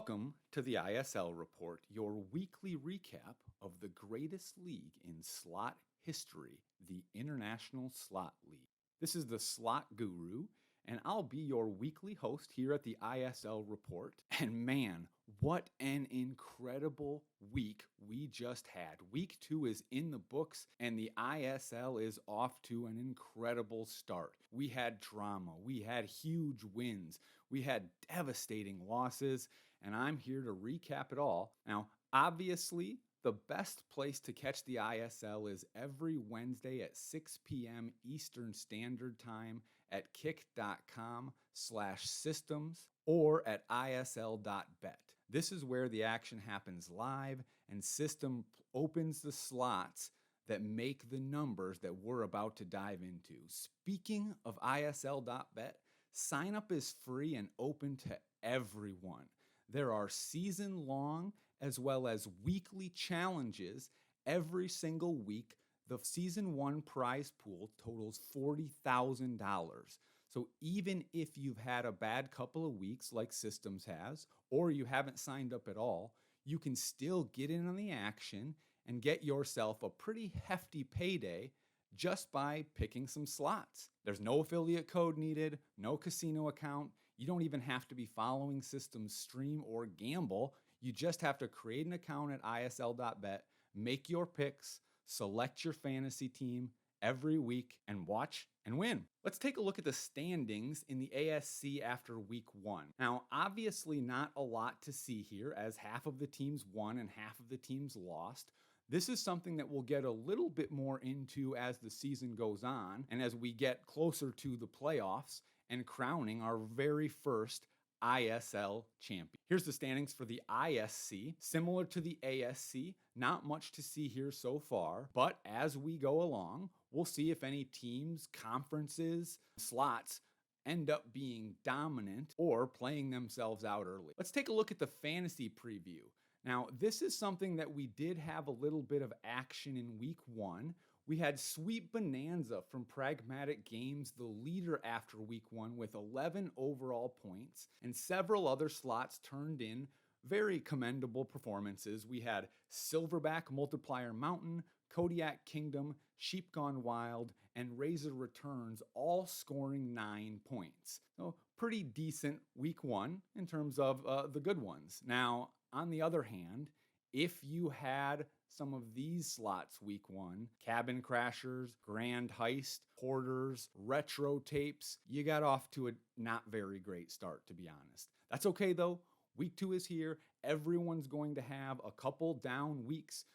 Welcome to the ISL Report, your weekly recap of the greatest league in slot history, the International Slot League. This is the Slot Guru, and I'll be your weekly host here at the ISL Report. And man, what an incredible week we just had. Week 2 is in the books, and the ISL is off to an incredible start. We had drama, we had huge wins, we had devastating losses, and I'm here to recap it all. Now, obviously, the best place to catch the ISL is every Wednesday at 6 p.m. Eastern Standard Time at kick.com/systems or at isl.bet. This is where the action happens live and System opens the slots that make the numbers that we're about to dive into. Speaking of isl.bet, sign up is free and open to everyone. There are season-long as well as weekly challenges every single week. The season 1 prize pool totals $40,000. So even if you've had a bad couple of weeks like Systems has, or you haven't signed up at all, you can still get in on the action and get yourself a pretty hefty payday just by picking some slots. There's no affiliate code needed, no casino account. You don't even have to be following Systems stream or gamble. You just have to create an account at isl.bet, make your picks, select your fantasy team every week, and watch and win. Let's take a look at the standings in the ASC after week 1. Now, obviously not a lot to see here as half of the teams won and half of the teams lost. This is something that we'll get a little bit more into as the season goes on and as we get closer to the playoffs and crowning our very first ISL champion. Here's the standings for the ISC. Similar to the ASC, not much to see here so far, but as we go along, we'll see if any teams, conferences, slots end up being dominant or playing themselves out early. Let's take a look at the fantasy preview. Now, this is something that we did have a little bit of action in week 1. We had Sweet Bonanza from Pragmatic Games, the leader after week 1 with 11 overall points, and several other slots turned in very commendable performances. We had Silverback Multiplier Mountain, Kodiak Kingdom, Sheep Gone Wild, and Razor Returns all scoring 9 points. So pretty decent week 1 in terms of the good ones. Now, on the other hand, if you had some of these slots week 1, Cabin Crashers, Grand Heist, Hoarders, Retro Tapes, you got off to a not very great start, to be honest. That's okay though. Week 2 is here. Everyone's going to have a couple down weeks.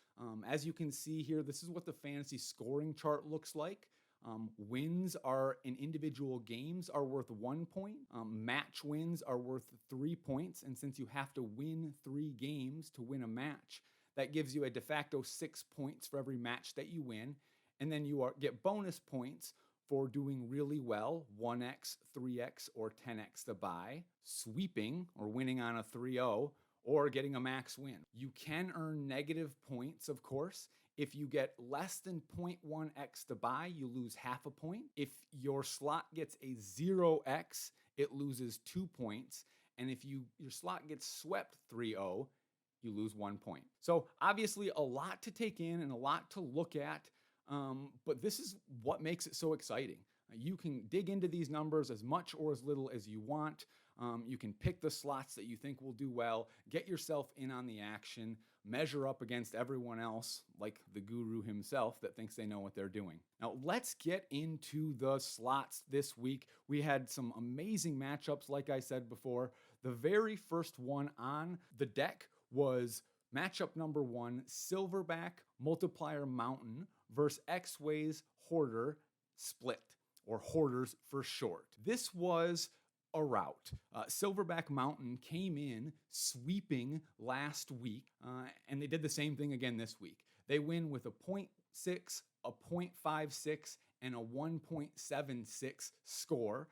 As you can see here, this is what the fantasy scoring chart looks like. Wins are in individual games are worth 1 point. Match wins are worth 3 points. And since you have to win 3 games to win a match, that gives you a de facto 6 points for every match that you win. And then you get bonus points for doing really well, 1x, 3x, or 10x the buy, sweeping or winning on a 3-0, or getting a max win. You can earn negative points, of course. If you get less than 0.1x to buy, you lose half a point. If your slot gets a 0x, it loses 2 points. And if your slot gets swept 3-0, you lose 1 point. So obviously a lot to take in and a lot to look at, but this is what makes it so exciting. You can dig into these numbers as much or as little as you want. You can pick the slots that you think will do well, get yourself in on the action, measure up against everyone else, like the guru himself that thinks they know what they're doing. Now, let's get into the slots this week. We had some amazing matchups, like I said before. The very first one on the deck was matchup number 1, Silverback Multiplier Mountain versus X-Ways Hoarder Split, or Hoarders for short. This was a rout. Silverback Mountain came in sweeping last week, and they did the same thing again this week. They win with a 0.6, a 0.56, and a 1.76 score.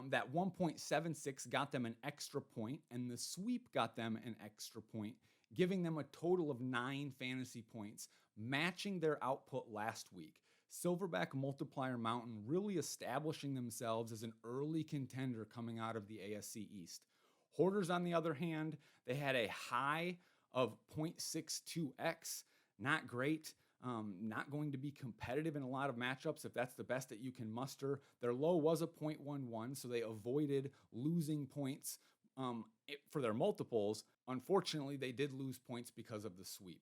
That 1.76 got them an extra point, and the sweep got them an extra point, giving them a total of 9 fantasy points, matching their output last week. Silverback Multiplier Mountain really establishing themselves as an early contender coming out of the ASC East. Hoarders, on the other hand, they had a high of 0.62x. Not great. Not going to be competitive in a lot of matchups if that's the best that you can muster. Their low was a 0.11, so they avoided losing points for their multiples. Unfortunately, they did lose points because of the sweep.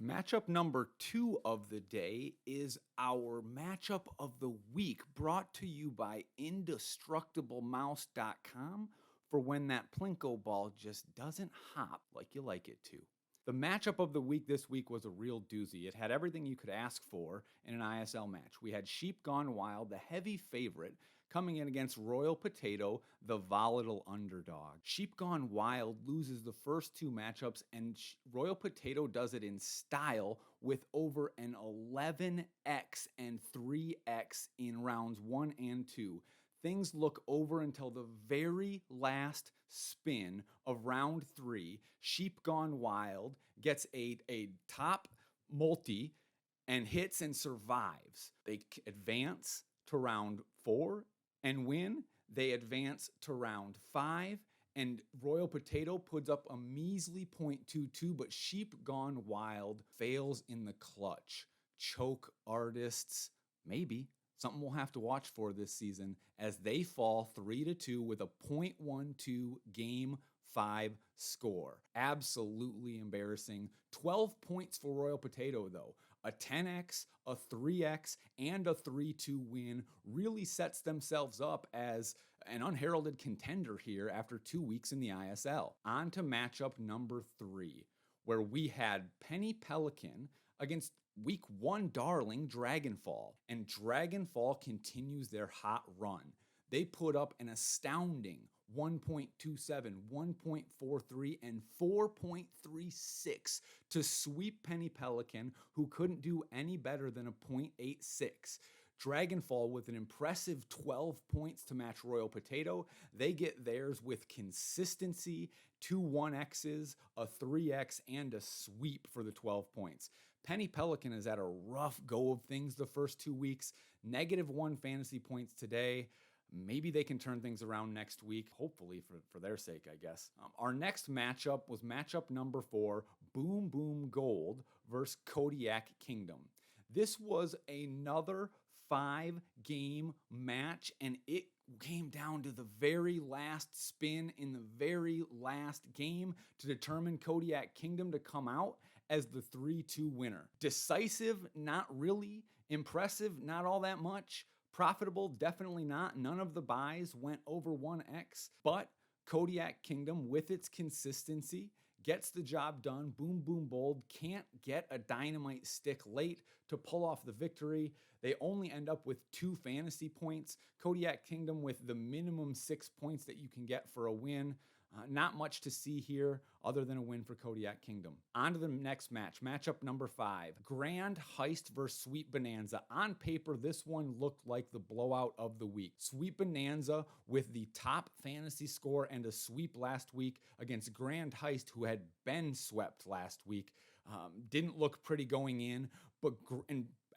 Matchup number 2 of the day is our matchup of the week, brought to you by indestructiblemouse.com for when that Plinko ball just doesn't hop like you like it to. The matchup of the week this week was a real doozy. It had everything you could ask for in an ISL match. We had Sheep Gone Wild, the heavy favorite, coming in against Royal Potato, the volatile underdog. Sheep Gone Wild loses the first 2 matchups, and Royal Potato does it in style with over an 11x and 3x in rounds 1 and 2. Things look over until the very last spin of round 3. Sheep Gone Wild gets a top multi and hits and survives. They advance to round 4 and win. They advance to round 5, and Royal Potato puts up a measly 0.22, but Sheep Gone Wild fails in the clutch. Choke artists, maybe. Something we'll have to watch for this season as they fall 3-2 with a 0.12 game 5 score. Absolutely embarrassing. 12 points for Royal Potato, though. A 10x, a 3x, and a 3-2 win really sets themselves up as an unheralded contender here after 2 weeks in the ISL. On to matchup number 3, where we had Penny Pelican against Week 1 darling Dragonfall, and Dragonfall continues their hot run. They put up an astounding 1.27, 1.43, and 4.36 to sweep Penny Pelican, who couldn't do any better than a 0.86. Dragonfall with an impressive 12 points to match Royal Potato. They get theirs with consistency, 2 1x's, a 3x, and a sweep for the 12 points. Penny Pelican has had a rough go of things the first 2 weeks. -1 fantasy points today. Maybe they can turn things around next week, hopefully for their sake, I guess. Our next matchup was matchup number 4, Boom Boom Gold versus Kodiak Kingdom. This was another 5-game match, and it came down to the very last spin in the very last game to determine Kodiak Kingdom to come out as the 3-2 winner. Decisive, not really. Impressive, not all that much. Profitable, definitely not. None of the buys went over 1x, but Kodiak Kingdom, with its consistency, gets the job done. Boom Boom Bold can't get a dynamite stick late to pull off the victory. They only end up with 2 fantasy points. Kodiak Kingdom with the minimum 6 points that you can get for a win. Not much to see here other than a win for Kodiak Kingdom. On to the next match, matchup number 5. Grand Heist versus Sweet Bonanza. On paper, this one looked like the blowout of the week. Sweet Bonanza with the top fantasy score and a sweep last week against Grand Heist, who had been swept last week. Didn't look pretty going in, but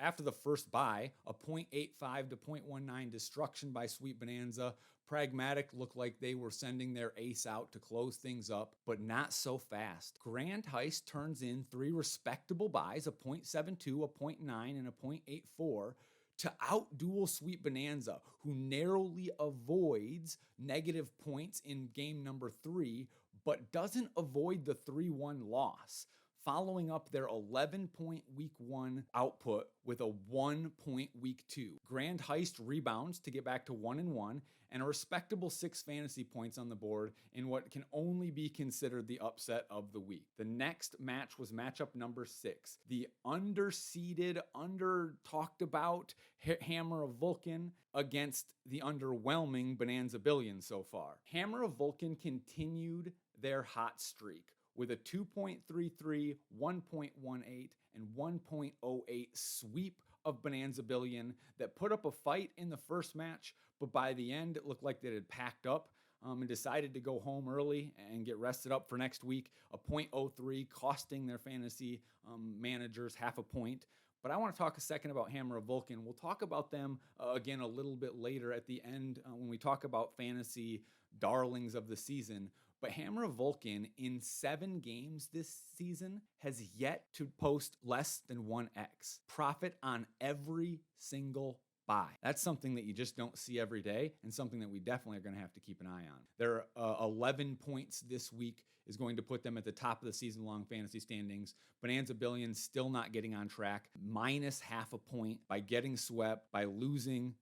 after the first bye, a 0.85 to 0.19 destruction by Sweet Bonanza. Pragmatic looked like they were sending their ace out to close things up, but not so fast. Grand Heist turns in 3 respectable buys, a 0.72, a 0.9, and a 0.84, to outduel Sweet Bonanza, who narrowly avoids negative points in game number 3, but doesn't avoid the 3-1 loss, following up their 11-point week 1 output with a 1-point week 2. Grand Heist rebounds to get back to 1-1 and a respectable 6 fantasy points on the board in what can only be considered the upset of the week. The next match was matchup number 6. The underseeded, under-talked about Hammer of Vulcan against the underwhelming Bonanza Billion so far. Hammer of Vulcan continued their hot streak with a 2.33, 1.18, and 1.08 sweep of Bonanza Billion that put up a fight in the first match, but by the end, it looked like they had packed up and decided to go home early and get rested up for next week. A 0.03 costing their fantasy managers half a point. But I want to talk a second about Hammer of Vulcan. We'll talk about them again a little bit later at the end when we talk about fantasy darlings of the season. But Hammer of Vulcan in 7 games this season has yet to post less than 1x. Profit on every single buy. That's something that you just don't see every day, and something that we definitely are going to have to keep an eye on. Their 11 points this week is going to put them at the top of the season-long fantasy standings. Bonanza Billions still not getting on track, minus half a point by getting swept, by losing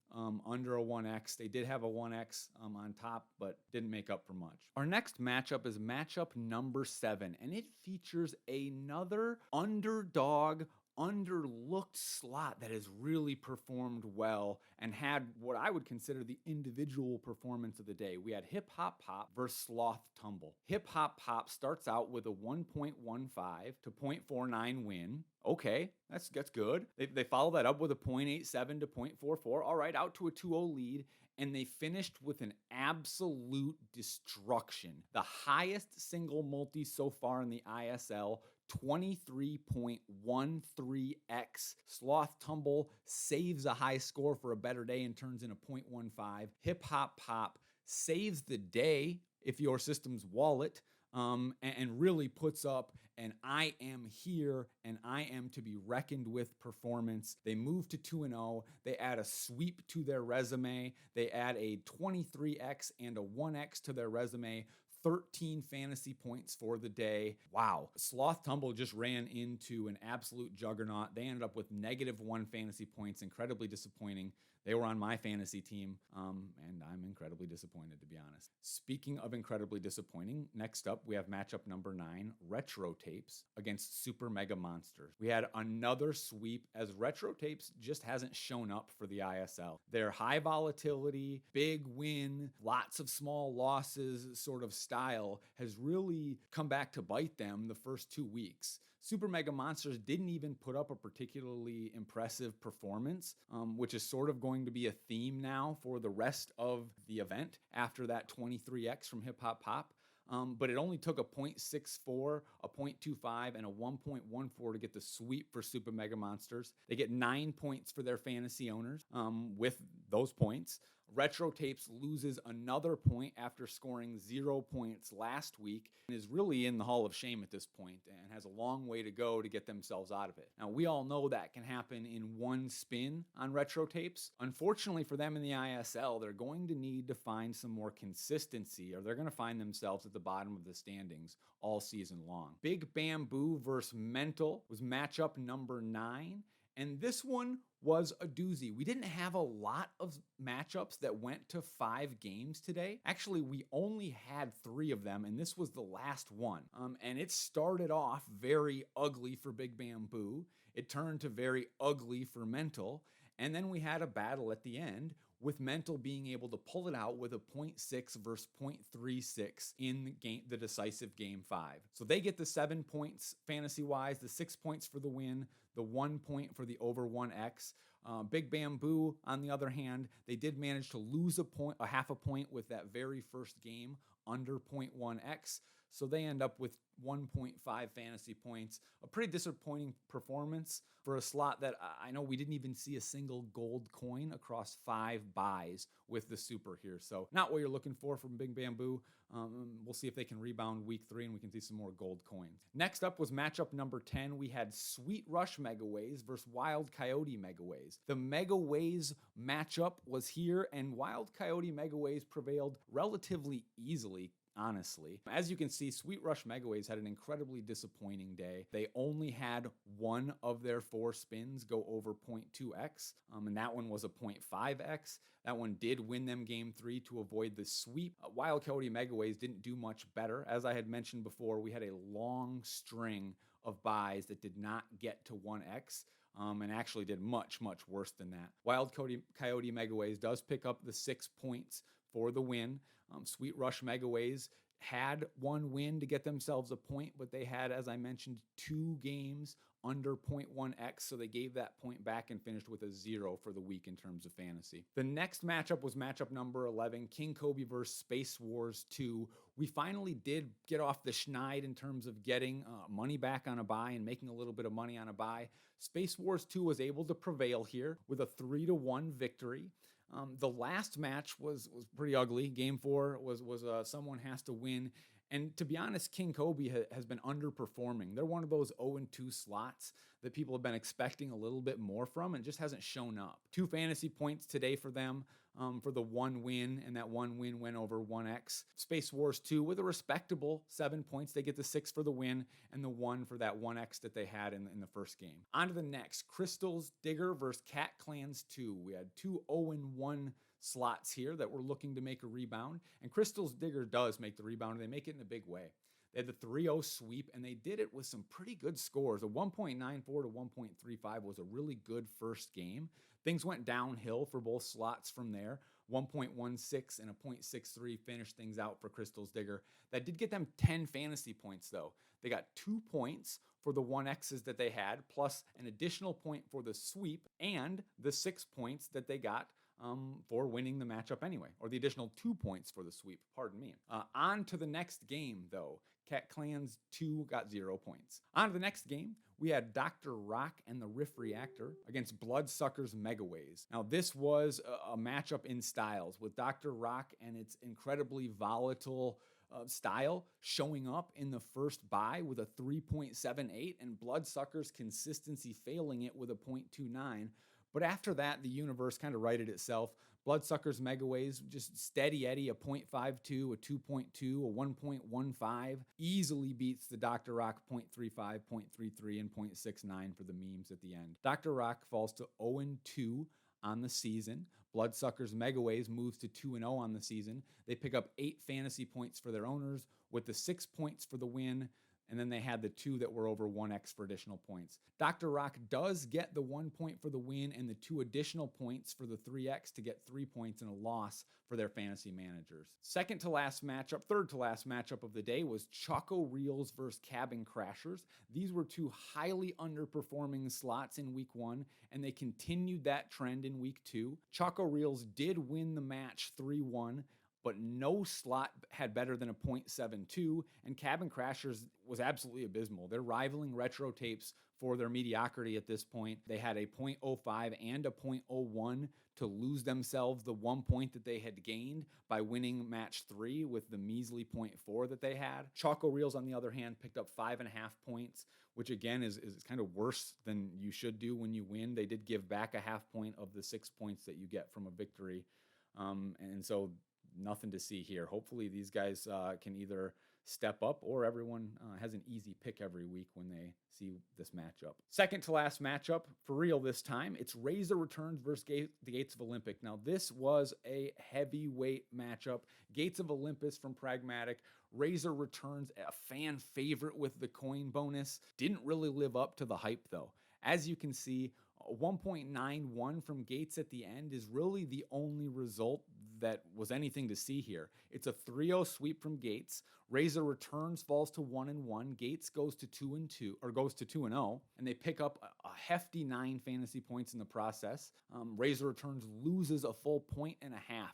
under a 1x. They did have a 1x on top, but didn't make up for much. Our next matchup is matchup number 7, and it features another underdog, underlooked slot that has really performed well and had what I would consider the individual performance of the day. We had Hip Hop Pop versus Sloth Tumble. Hip Hop Pop starts out with a 1.15 to 0.49 win. Okay, that's good. They follow that up with a 0.87 to 0.44. All right, out to a 2-0 lead. And they finished with an absolute destruction. The highest single multi so far in the ISL, 23.13x. Sloth Tumble saves a high score for a better day and turns in a 0.15. Hip Hop Pop saves the day if your system's wallet, and really puts up an I am here and I am to be reckoned with performance. They move to 2-0. They add a sweep to their resume. They add a 23x and a 1x to their resume. 13 fantasy points for the day. Wow. Sloth Tumble just ran into an absolute juggernaut. They ended up with -1 fantasy points. Incredibly disappointing. They were on my fantasy team, and I'm incredibly disappointed, to be honest. Speaking of incredibly disappointing, next up we have matchup number 9, Retro Tapes against Super Mega Monsters. We had another sweep as Retro Tapes just hasn't shown up for the ISL. Their high volatility, big win, lots of small losses sort of style has really come back to bite them the first 2 weeks. Super Mega Monsters didn't even put up a particularly impressive performance, which is sort of going to be a theme now for the rest of the event after that 23x from Hip Hop Pop. But it only took a 0.64, a 0.25, and a 1.14 to get the sweep for Super Mega Monsters. They get 9 points for their fantasy owners with those points. Retro Tapes loses another point after scoring 0 points last week and is really in the Hall of Shame at this point and has a long way to go to get themselves out of it. Now, we all know that can happen in one spin on Retro Tapes. Unfortunately for them in the ISL, they're going to need to find some more consistency, or they're going to find themselves at the bottom of the standings all season long. Big Bamboo versus Mental was matchup number 9. And this one was a doozy. We didn't have a lot of matchups that went to 5 games today. Actually, we only had 3 of them, and this was the last one. And it started off very ugly for Big Bamboo. It turned to very ugly for Mental. And then we had a battle at the end, with Mental being able to pull it out with a 0.6 versus 0.36 in the decisive game 5. So they get the 7 points fantasy-wise, the 6 points for the win, the 1 point for the over 1x. Big Bamboo, on the other hand, they did manage to lose a half a point with that very first game under 0.1x. So they end up with 1.5 fantasy points. A pretty disappointing performance for a slot that I know we didn't even see a single gold coin across 5 buys with the super here. So not what you're looking for from Big Bamboo. We'll see if they can rebound week 3 and we can see some more gold coins. Next up was matchup number 10. We had Sweet Rush Megaways versus Wild Coyote Megaways. The Megaways matchup was here, and Wild Coyote Megaways prevailed relatively easily, honestly. As you can see, Sweet Rush Megaways had an incredibly disappointing day. They only had 1 of their 4 spins go over 0.2x, and that one was a 0.5x. That one did win them game 3 to avoid the sweep. Wild Coyote Megaways didn't do much better. As I had mentioned before, we had a long string of buys that did not get to 1x. And actually did much, much worse than that. Wild Coyote Megaways does pick up the 6 points for the win. Sweet Rush Megaways had 1 win to get themselves a point, but they had, as I mentioned, 2 games under 0.1x, so they gave that point back and finished with a 0 for the week in terms of fantasy. The next matchup was matchup number 11, King Kobe versus Space Wars 2. We finally did get off the schneid in terms of getting money back on a buy and making a little bit of money on a buy. Space Wars 2 was able to prevail here with a 3-1 victory. The last match was pretty ugly. Game 4 was someone has to win, And to be honest, King Kobe has been underperforming. They're one of those 0-2 slots that people have been expecting a little bit more from and just hasn't shown up. 2 fantasy points today for them for the 1 win, and that 1 win went over 1x. Space Wars 2 with a respectable 7 points. They get the 6 for the win and the 1 for that 1x that they had in the first game. On to the next, Crystal's Digger versus Cat Clans 2. We had 2 0-1 slots here that were looking to make a rebound, and Crystal's Digger does make the rebound, and they make it in a big way. They had the 3-0 sweep, and they did it with some pretty good scores. A 1.94 to 1.35 was a really good first game. Things went downhill for both slots from there. 1.16 and a 0.63 finished things out for Crystal's Digger. That did get them 10 fantasy points, though. They got 2 points for the 1x's that they had, plus an additional point for the sweep, and the 6 points that they got for winning the matchup anyway, or the additional 2 points for the sweep, pardon me. On to the next game, though. Cat Clans 2 got 0 points. On to the next game, we had Dr. Rock and the Riff Reactor against Bloodsuckers Megaways. Now, this was a matchup in styles with Dr. Rock and its incredibly volatile style showing up in the first buy with a 3.78 and Bloodsuckers' consistency failing it with a 0.29. But after that, the universe kind of righted itself. Bloodsuckers Megaways, just steady Eddie, a 0.52, a 2.2, a 1.15. Easily beats the Dr. Rock 0.35, 0.33, and 0.69 for the memes at the end. Dr. Rock falls to 0-2 on the season. Bloodsuckers Megaways moves to 2-0 on the season. They pick up 8 fantasy points for their owners with the 6 points for the win. And then they had the 2 that were over 1x for additional points. Dr. Rock does get the 1 point for the win and the 2 additional points for the 3x to get 3 points and a loss for their fantasy managers. Third to last matchup of the day was Choco Reels versus Cabin Crashers. These were 2 highly underperforming slots in week 1, and they continued that trend in week 2. Choco Reels did win the match 3-1, but no slot had better than a 0.72, and Cabin Crashers was absolutely abysmal. They're rivaling Retro Tapes for their mediocrity at this point. They had a 0.05 and a 0.01 to lose themselves the 1 point that they had gained by winning match 3 with the measly 0.4 that they had. Choco Reels, on the other hand, picked up 5.5 points, which again is kind of worse than you should do when you win. They did give back a half point of the 6 points that you get from a victory. And so nothing to see here. Hopefully these guys can either step up or everyone has an easy pick every week when they see this matchup. Second to last matchup, for real this time, it's Razor Returns versus the Gates of Olympic. Now this was a heavyweight matchup. Gates of Olympus from Pragmatic. Razor Returns, a fan favorite with the coin bonus. Didn't really live up to the hype though. As you can see, 1.91 from Gates at the end is really the only result that was anything to see here. It's a 3-0 sweep from Gates. Razor Returns falls to 1-1. Gates goes to 2-2, or goes to 2-0, and they pick up a hefty 9 fantasy points in the process. Razor Returns loses a full 1.5 points.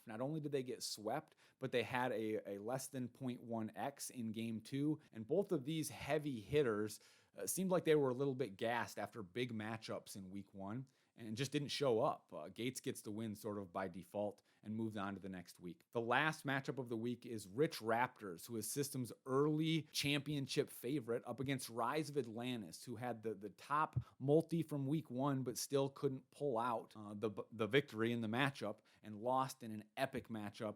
Not only did they get swept, but they had a less than 0.1x in game 2, and both of these heavy hitters seemed like they were a little bit gassed after big matchups in week 1 and just didn't show up. Gates gets the win sort of by default and moved on to the next week. The last matchup of the week is Rich Raptors, who is System's early championship favorite, up against Rise of Atlantis, who had the top multi from week 1 but still couldn't pull out the victory in the matchup and lost in an epic matchup.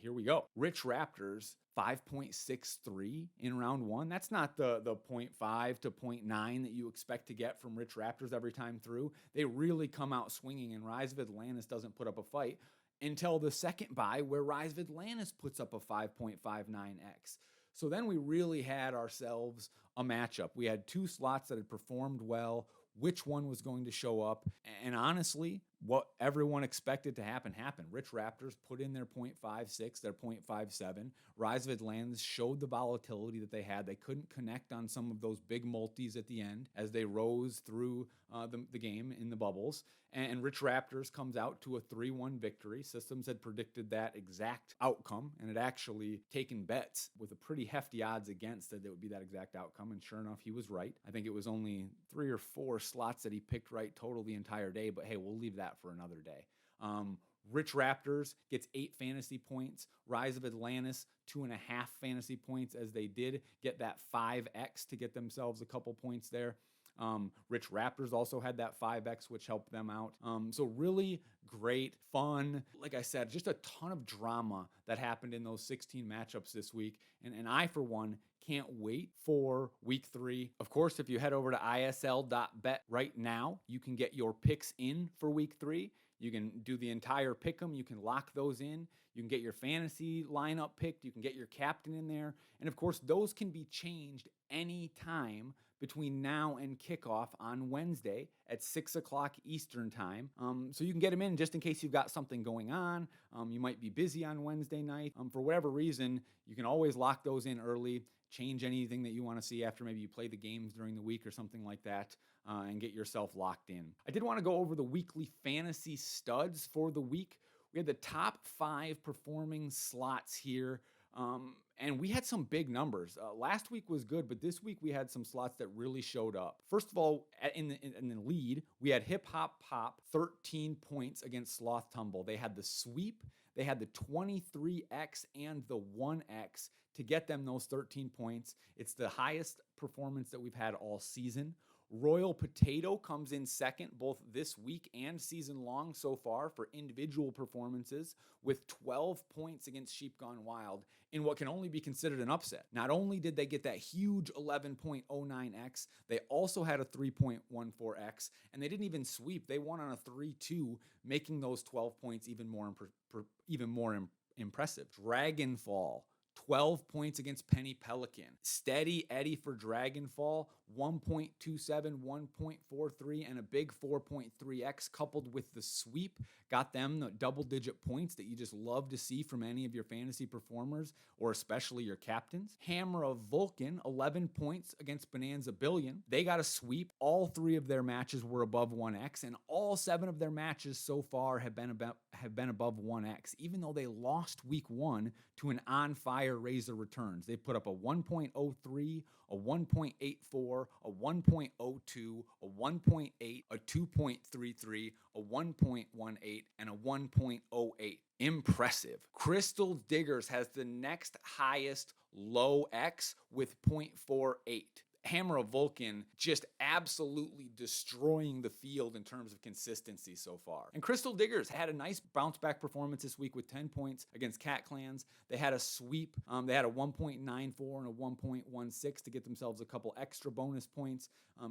Here we go. Rich Raptors, 5.63 in round 1. That's not the 0.5 to 0.9 that you expect to get from Rich Raptors every time through. They really come out swinging, and Rise of Atlantis doesn't put up a fight until the second bye, where Rise of Atlantis puts up a 5.59x. So then we really had ourselves a matchup. We had 2 slots that had performed well. Which one was going to show up? And honestly, what everyone expected to happen happened. Rich Raptors put in their 0.56, their 0.57. Rise of Atlantis showed the volatility that they had. They couldn't connect on some of those big multis at the end as they rose through the game in the bubbles. And Rich Raptors comes out to a 3-1 victory. Systems had predicted that exact outcome and had actually taken bets with a pretty hefty odds against that it would be that exact outcome. And sure enough, he was right. I think it was only 3 or 4 slots that he picked right total the entire day, but hey, we'll leave that for another day. Rich Raptors gets 8 fantasy points. Rise of Atlantis, 2.5 fantasy points, as they did get that 5x to get themselves a couple points there. Rich Raptors also had that 5x, which helped them out. So really great, fun. Like I said, just a ton of drama that happened in those 16 matchups this week. And I, for one, can't wait for week 3. Of course, if you head over to ISL.bet right now, you can get your picks in for week 3. You can do the entire pick 'em. You can lock those in. You can get your fantasy lineup picked. You can get your captain in there. And of course, those can be changed anytime between now and kickoff on Wednesday at 6 o'clock Eastern time. So you can get them in just in case you've got something going on. You might be busy on Wednesday night. For whatever reason, you can always lock those in early, change anything that you want to see after maybe you play the games during the week or something like that, and get yourself locked in. I did want to go over the weekly fantasy studs for the week. We had the top 5 performing slots here. And we had some big numbers. Last week was good, but this week we had some slots that really showed up. First of all, in the lead, we had Hip Hop Pop, 13 points against Sloth Tumble. They had the sweep, they had the 23x and the 1x to get them those 13 points. It's the highest performance that we've had all season. Royal Potato comes in second both this week and season long so far for individual performances with 12 points against Sheep Gone Wild in what can only be considered an upset. Not only did they get that huge 11.09x, they also had a 3.14x, and they didn't even sweep. They won on a 3-2, making those 12 points even more impressive. Dragonfall, 12 points against Penny Pelican. Steady Eddie for Dragonfall, 1.27, 1.43, and a big 4.3x coupled with the sweep got them the double-digit points that you just love to see from any of your fantasy performers, or especially your captains. Hammer of Vulcan, 11 points against Bonanza Billion. They got a sweep. All 3 of their matches were above 1x, and all 7 of their matches so far have been above 1x, even though they lost week 1 to an on-fire Razor Returns. They put up a 1.03, a 1.84, a 1.02, a 1.8, a 2.33, a 1.18, and a 1.08. Impressive. Crystal Diggers has the next highest low X with 0.48. Hammer of Vulcan just absolutely destroying the field in terms of consistency so far. And Crystal Diggers had a nice bounce back performance this week with 10 points against Cat Clans. They had a sweep. They had a 1.94 and a 1.16 to get themselves a couple extra bonus points,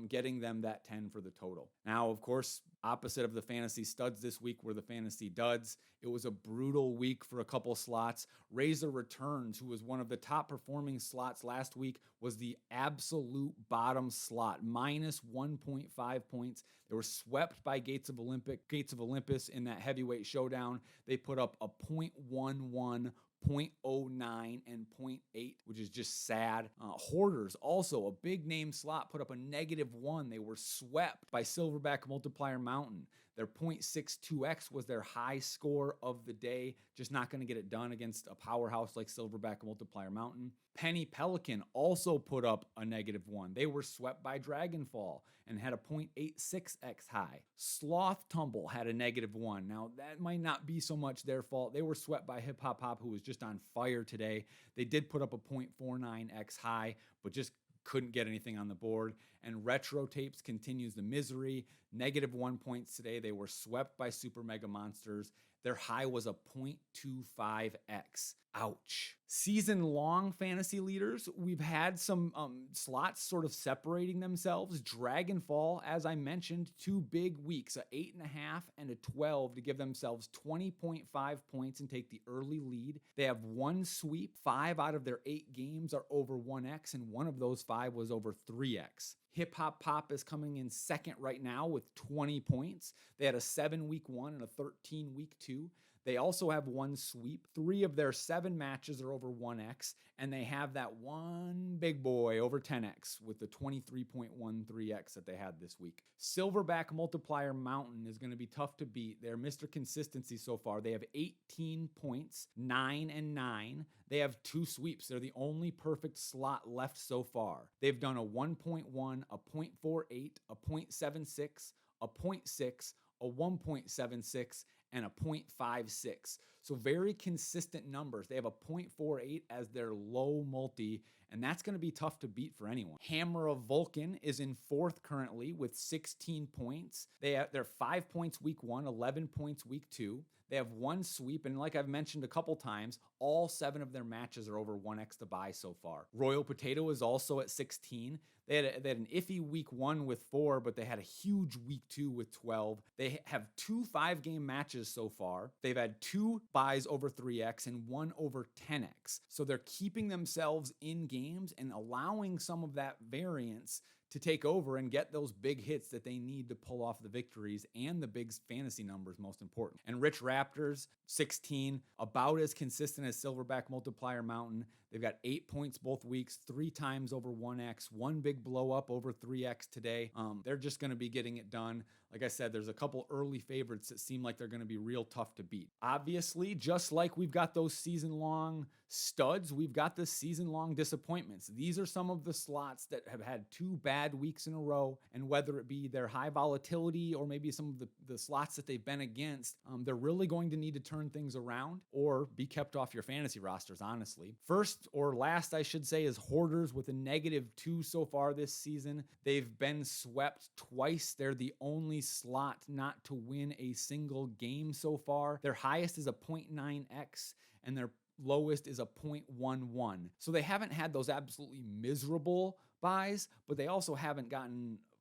getting them that 10 for the total. Now, of course, opposite of the fantasy studs this week were the fantasy duds. It was a brutal week for a couple slots. Razor Returns, who was one of the top performing slots last week, was the absolute bottom slot, minus 1.5 points. They were swept by Gates of Olympus in that heavyweight showdown. They put up a 0.11, 0.09, and 0.8, which is just sad. Hoarders, also a big name slot, put up a -1. They were swept by Silverback Multiplier Mountain. Their 0.62x was their high score of the day. Just not going to get it done against a powerhouse like Silverback Multiplier Mountain. Penny Pelican also put up a -1. They were swept by Dragonfall and had a 0.86x high. Sloth Tumble had a -1. Now, that might not be so much their fault. They were swept by Hip Hop Hop, who was just on fire today. They did put up a 0.49x high, but just couldn't get anything on the board. And Retro Tapes continues the misery. -1 points today. They were swept by Super Mega Monsters. Their high was a 0.25x. Ouch. Season-long fantasy leaders, we've had some slots sort of separating themselves. Dragonfall, as I mentioned, 2 big weeks, a 8.5 and a 12 to give themselves 20.5 points and take the early lead. They have 1 sweep. 5 out of their 8 games are over 1x, and 1 of those 5 was over 3x. Hip Hop Pop is coming in second right now with 20 points. They had a 7-week 1 and a 13-week 2. They also have 1 sweep. 3 of their 7 matches are over 1x, and they have that one big boy over 10x with the 23.13x that they had this week. Silverback Multiplier Mountain is going to be tough to beat. They're Mr. Consistency so far. They have 18 points, 9 and 9. They have 2 sweeps. They're the only perfect slot left so far. They've done a 1.1, a 0.48, a 0.76, a 0.6, a 1.76, and a 0.56. So very consistent numbers. They have a 0.48 as their low multi, and that's going to be tough to beat for anyone. Hammer of Vulcan is in fourth currently with 16 points. They're 5 points week 1, 11 points week 2. They have one sweep, and like I've mentioned a couple times, all 7 of their matches are over 1x to buy so far. Royal Potato is also at 16. They had an iffy week 1 with 4, but they had a huge week 2 with 12. They have 2 5-game matches so far. They've had 2 buys over 3x and 1 over 10x. So they're keeping themselves in games and allowing some of that variance to take over and get those big hits that they need to pull off the victories and the big fantasy numbers, most important. And Rich Raptors, 16, about as consistent as Silverback Multiplier Mountain. They've got 8 points both weeks, 3 times over 1x, 1 big blow up over 3x today. They're just going to be getting it done. Like I said, there's a couple early favorites that seem like they're going to be real tough to beat. Obviously, just like we've got those season-long studs, we've got the season-long disappointments. These are some of the slots that have had 2 bad weeks in a row, and whether it be their high volatility or maybe some of the slots that they've been against, they're really going to need to turn things around or be kept off your fantasy rosters, honestly. First or last, I should say, is Hoarders with a -2 so far this season. They've been swept twice. They're the only slot not to win a single game so far. Their highest is a 0.9x, and their lowest is a 0.11. So they haven't had those absolutely miserable buys, but they also haven't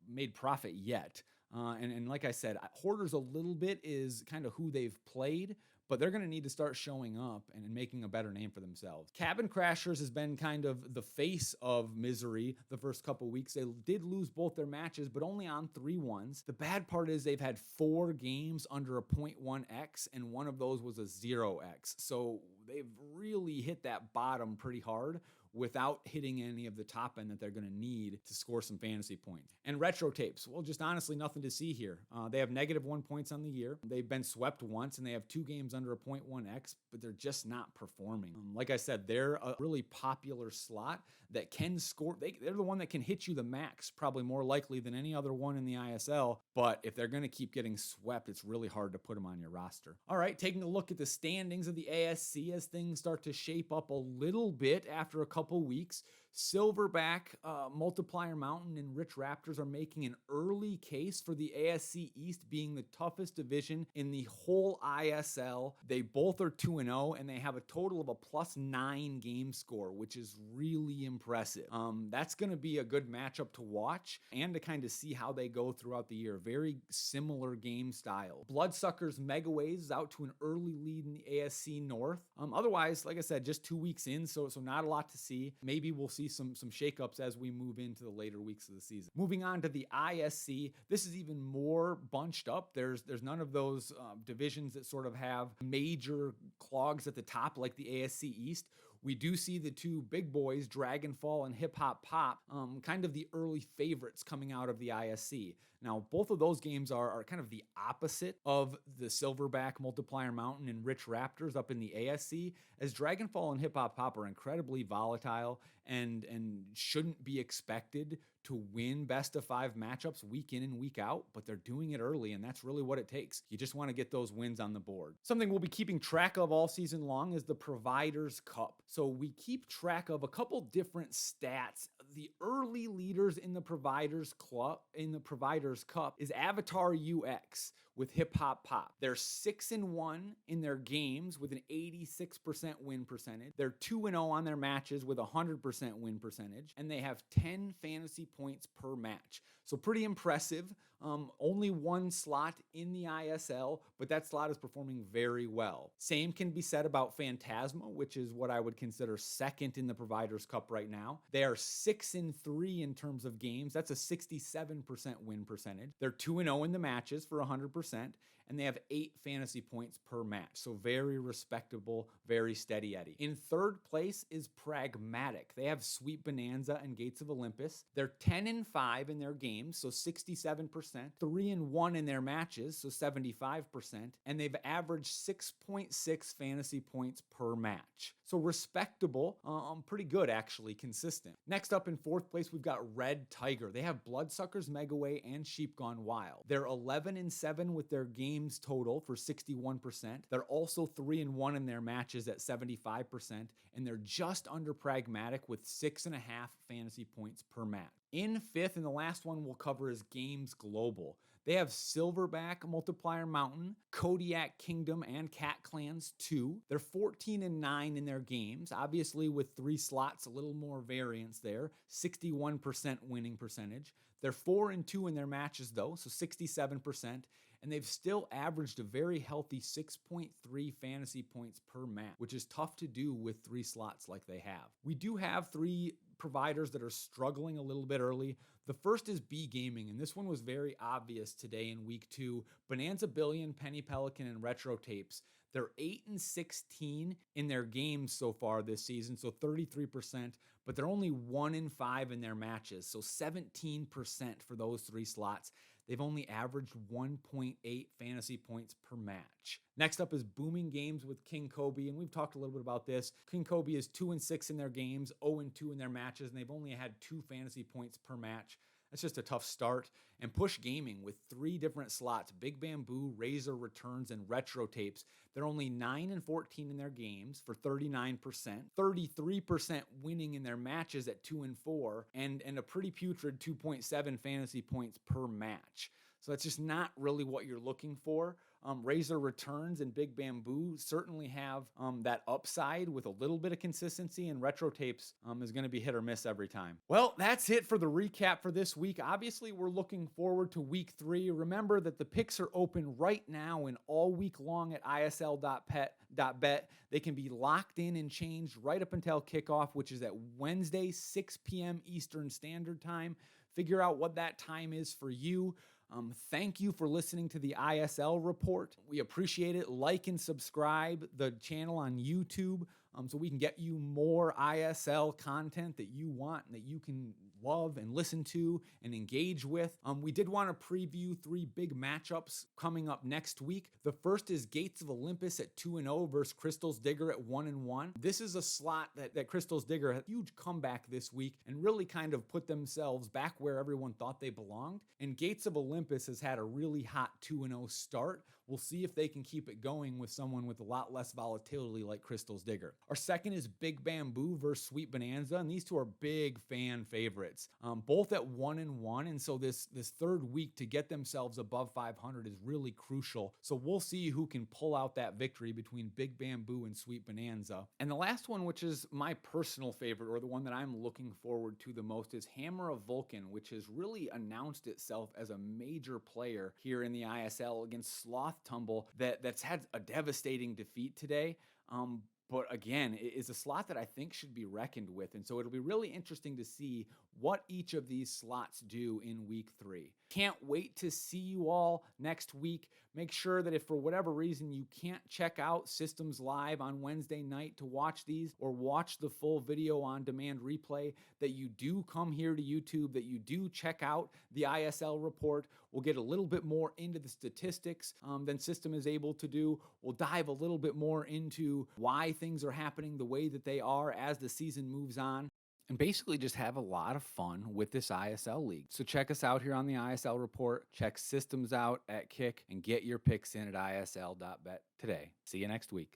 made profit yet. And like I said, Hoarders a little bit is kind of who they've played, but they're going to need to start showing up and making a better name for themselves. Cabin Crashers has been kind of the face of misery the first couple weeks. They did lose both their matches, but only on 3-1s. The bad part is they've had 4 games under a 0.1x, and one of those was a 0x. So they've really hit that bottom pretty hard without hitting any of the top end that they're going to need to score some fantasy points. And Retro Tapes, well, just honestly nothing to see here. They have -1 points on the year. They've been swept once, and they have 2 games under a 0.1x, but they're just not performing. Like I said, they're a really popular slot that can score. They're the one that can hit you the max, probably more likely than any other one in the ISL. But if they're going to keep getting swept, it's really hard to put them on your roster. All right, taking a look at the standings of the ASC as things start to shape up a little bit after a couple weeks. Silverback, Multiplier Mountain, and Rich Raptors are making an early case for the ASC East being the toughest division in the whole ISL. They both are 2-0, and they have a total of a +9 game score, which is really impressive. That's going to be a good matchup to watch and to kind of see how they go throughout the year. Very similar game style. Bloodsuckers Megaways is out to an early lead in the ASC North. Otherwise, like I said, just 2 weeks in, so not a lot to see. Maybe we'll see some shakeups as we move into the later weeks of the season. Moving on to the ISC, this is even more bunched up. There's none of those divisions that sort of have major clogs at the top like the ASC East. We do see the 2 big boys, Dragonfall and Hip Hop Pop, kind of the early favorites coming out of the ISC. Now, both of those games are kind of the opposite of the Silverback, Multiplier Mountain, and Rich Raptors up in the ASC, as Dragonfall and Hip Hop Pop are incredibly volatile and shouldn't be expected to win best of 5 matchups week in and week out, but they're doing it early, and that's really what it takes. You just want to get those wins on the board. Something we'll be keeping track of all season long is the Providers Cup. So we keep track of a couple different stats. The early leaders in the Providers Cup is Avatar UX with Hip Hop Pop. They're 6-1 in their games with an 86% win percentage. They're 2-0 on their matches with a 100% win percentage, and they have 10 fantasy points per match. So pretty impressive. Only 1 slot in the ISL, but that slot is performing very well. Same can be said about Phantasma, which is what I would consider second in the Providers Cup right now. They are 6-3 in terms of games. That's a 67% win percentage. They're 2-0 in the matches for 100%, and they have 8 fantasy points per match. So very respectable, very steady Eddie. In third place is Pragmatic. They have Sweet Bonanza and Gates of Olympus. They're 10-5 in their games, so 67%. 3-1 in their matches, so 75%, and they've averaged 6.6 fantasy points per match. So respectable, pretty good actually, consistent. Next up in fourth place, we've got Red Tiger. They have Bloodsuckers Megaway and Sheep Gone Wild. They're 11-7 with their game games total for 61%. They're also 3-1 in their matches at 75%, and they're just under pragmatic with 6.5 fantasy points per match. In fifth, and the last one we'll cover, is Games Global. They have Silverback Multiplier Mountain, Kodiak Kingdom, and Cat Clans 2. They're 14-9 in their games, obviously with 3 slots, a little more variance there, 61% winning percentage. They're 4-2 in their matches though, so 67%, and they've still averaged a very healthy 6.3 fantasy points per match, which is tough to do with 3 slots like they have. We do have 3 providers that are struggling a little bit early. The first is B Gaming, and this one was very obvious today in week 2. Bonanza Billion, Penny Pelican, and Retro Tapes. They're 8-16 in their games so far this season, so 33%, but they're only 1-5 in their matches, so 17% for those 3 slots. They've only averaged 1.8 fantasy points per match. Next up is Booming Games with King Kobe, and we've talked a little bit about this. King Kobe is 2-6 in their games, 0-2 in their matches, and they've only had 2 fantasy points per match. That's just a tough start. And Push Gaming with 3 different slots, Big Bamboo, Razor Returns, and Retro Tapes. They're only 9-14 in their games for 39%, 33% winning in their matches at 2-4, and a pretty putrid 2.7 fantasy points per match. So that's just not really what you're looking for. Razor Returns and Big Bamboo certainly have that upside with a little bit of consistency, and Retro Tapes is going to be hit or miss every time. Well, that's it for the recap for this week. Obviously, we're looking forward to week 3. Remember that the picks are open right now and all week long at isl.bet. They can be locked in and changed right up until kickoff, which is at Wednesday, 6 p.m. Eastern Standard Time. Figure out what that time is for you. Thank you for listening to the ISL report. We appreciate it. Like and subscribe the channel on YouTube so we can get you more ISL content that you want and that you can love and listen to and engage with. We did want to preview 3 big matchups coming up next week. The first is Gates of Olympus at 2-0 versus Crystal's Digger at 1-1. This is a slot that Crystal's Digger had a huge comeback this week and really kind of put themselves back where everyone thought they belonged. And Gates of Olympus has had a really hot 2-0 start. We'll see if they can keep it going with someone with a lot less volatility like Crystal's Digger. Our second is Big Bamboo versus Sweet Bonanza, and these 2 are big fan favorites, both at 1-1, and so this third week to get themselves above 500 is really crucial. So we'll see who can pull out that victory between Big Bamboo and Sweet Bonanza. And the last one, which is my personal favorite, or the one that I'm looking forward to the most, is Hammer of Vulcan, which has really announced itself as a major player here in the ISL against Sloth Tumble that's had a devastating defeat today. But again, it is a slot that I think should be reckoned with. And so it'll be really interesting to see what each of these slots do in week 3. Can't wait to see you all next week. Make sure that if for whatever reason you can't check out Systems Live on Wednesday night to watch these or watch the full video on demand replay, that you do come here to YouTube, that you do check out the ISL report. We'll get a little bit more into the statistics than System is able to do. We'll dive a little bit more into why things are happening the way that they are as the season moves on, and basically just have a lot of fun with this ISL league. So check us out here on the ISL report. Check Systems out at Kick and get your picks in at isl.bet today. See you next week.